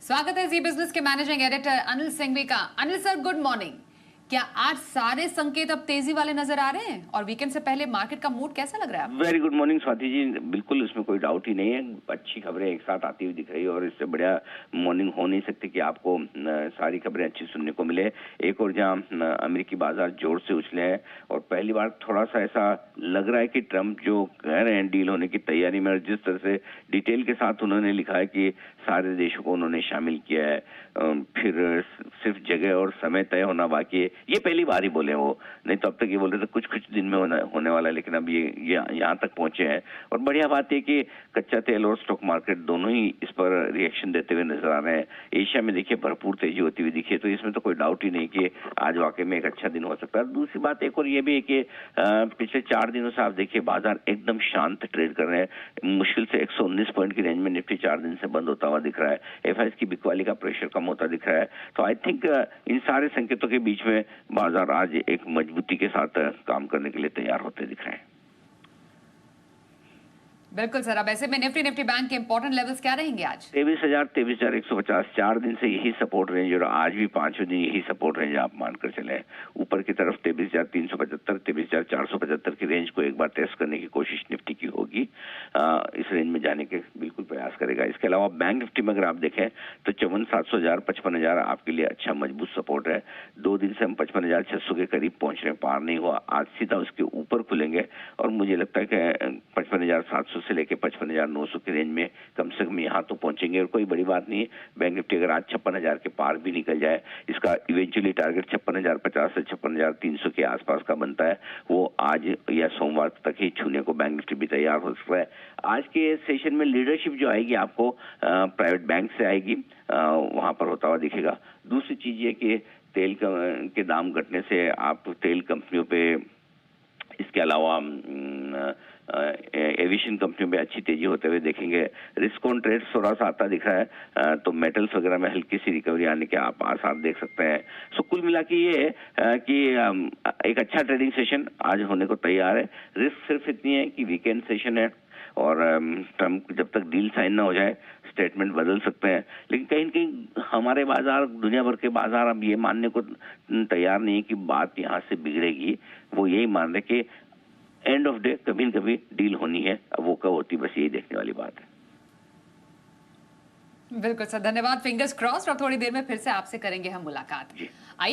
स्वागत है जी बिजनेस के मैनेजिंग एडिटर अनिल सिंघवी का। Anil sir, good morning. क्या आज सारे संकेत अब तेजी वाले नजर आ रहे हैं और वीकेंड से पहले मार्केट का मूड कैसा लग रहा है आपको? Very good morning Swati ji. बिल्कुल इसमें कोई डाउट ही नहीं है। अच्छी खबरें एक साथ आती हुई दिख रही है और इससे बढ़िया मॉर्निंग हो नहीं सकती कि आपको सारी खबरें अच्छी सुनने को मिले। एक और जहां अमेरिकी बाजार जोर से उछले हैं और पहली बार थोड़ा सा ऐसा लग रहा है कि ट्रंप जो कह रहे हैं डील होने की तैयारी में, जिस तरह से डिटेल के साथ उन्होंने लिखा है कि सारे देशों को उन्होंने शामिल किया है, फिर सिर्फ जगह और समय तय होना बाकी है। ये पहली बार ही बोले वो, नहीं तो अब तक ये बोल रहे थे कुछ कुछ दिन में होने वाला है, लेकिन अब ये यहाँ तक पहुंचे हैं। और बढ़िया बात है कि कच्चा तेल और स्टॉक मार्केट दोनों ही इस पर रिएक्शन देते हुए नजर आ रहे हैं। एशिया में देखिए भरपूर तेजी होती हुई दिखी है, तो इसमें तो कोई डाउट ही नहीं कि आज वाकई में एक अच्छा दिन हो सकता है। दूसरी बात एक और ये भी है कि पिछले 4 दिनों से आप देखिए बाजार एकदम शांत ट्रेड कर रहे हैं। मुश्किल से 119 पॉइंट की रेंज में निफ्टी 4 दिन से बंद होता हुआ दिख रहा है। एफआईएस की बिकवाली का प्रेशर कम होता दिख रहा है। तो आई थिंक इन सारे संकेतों के बीच में बाजार आज एक मजबूती के साथ काम करने के लिए तैयार होते दिख रहे हैं। बिल्कुल सर। अब ऐसे में निफ्टी बैंक के इंपॉर्टेंट लेवल्स क्या रहेंगे आज? 23,150 4 दिन से यही सपोर्ट रेंज और आज भी 5वें दिन यही सपोर्ट रेंज आप मानकर चले। ऊपर की तरफ 23,375 23,475 की रेंज को एक बार टेस्ट करने की कोशिश निफ्टी की होगी। इस रेंज में जाने के बिल्कुल प्रयास करेगा। इसके अलावा बैंक निफ्टी में अगर आप देखें तो 54,700 55,000 आपके लिए अच्छा मजबूत सपोर्ट है। 2 दिन से हम 55,600 के करीब पहुंच रहे हैं, पार नहीं हुआ। आज सीधा उसके ऊपर खुलेंगे और मुझे लगता है कि 55,700 से लेके 55,900 की रेंज में कम से कम यहाँ तो पहुंचेंगे। और कोई बड़ी बात नहीं है, बैंक निफ्टी अगर आज 56,000 के पार भी निकल जाए, इसका इवेंचुअली टारगेट 56,050 से 56,300 के आसपास का बनता है। वो आज या सोमवार तक ही छूने को बैंक निफ्टी भी तैयार हो सकता है। आज के सेशन में लीडरशिप जो आएगी आपको प्राइवेट बैंक से आएगी, वहां पर होता हुआ दिखेगा। दूसरी चीज ये कि तेल के दाम घटने से आप तेल कंपनियों पे, इसके अलावा एविएशन कंपनियों में अच्छी तेजी होते हुए देखेंगे। रिस्क ऑन ट्रेड थोड़ा सा आता दिख रहा है, तो मेटल्स वगैरह में हल्की सी रिकवरी आने के आप आसार देख सकते हैं। सो कुल मिला के ये कि एक अच्छा ट्रेडिंग सेशन आज होने को तैयार है। रिस्क सिर्फ इतनी है कि वीकेंड सेशन है और ट्रंप जब तक डील साइन ना हो जाए स्टेटमेंट बदल सकते हैं। लेकिन कहीं न कहीं हमारे बाजार, दुनिया भर के बाजार अब ये मानने को तैयार नहीं है कि बात यहाँ से बिगड़ेगी। वो यही मान रहे कि एंड ऑफ डे कभी न कभी डील होनी है। अब वो कब होती, बस यही देखने वाली बात है। बिल्कुल सर, धन्यवाद। Fingers crossed. और थोड़ी देर में फिर से आपसे करेंगे हम मुलाकात।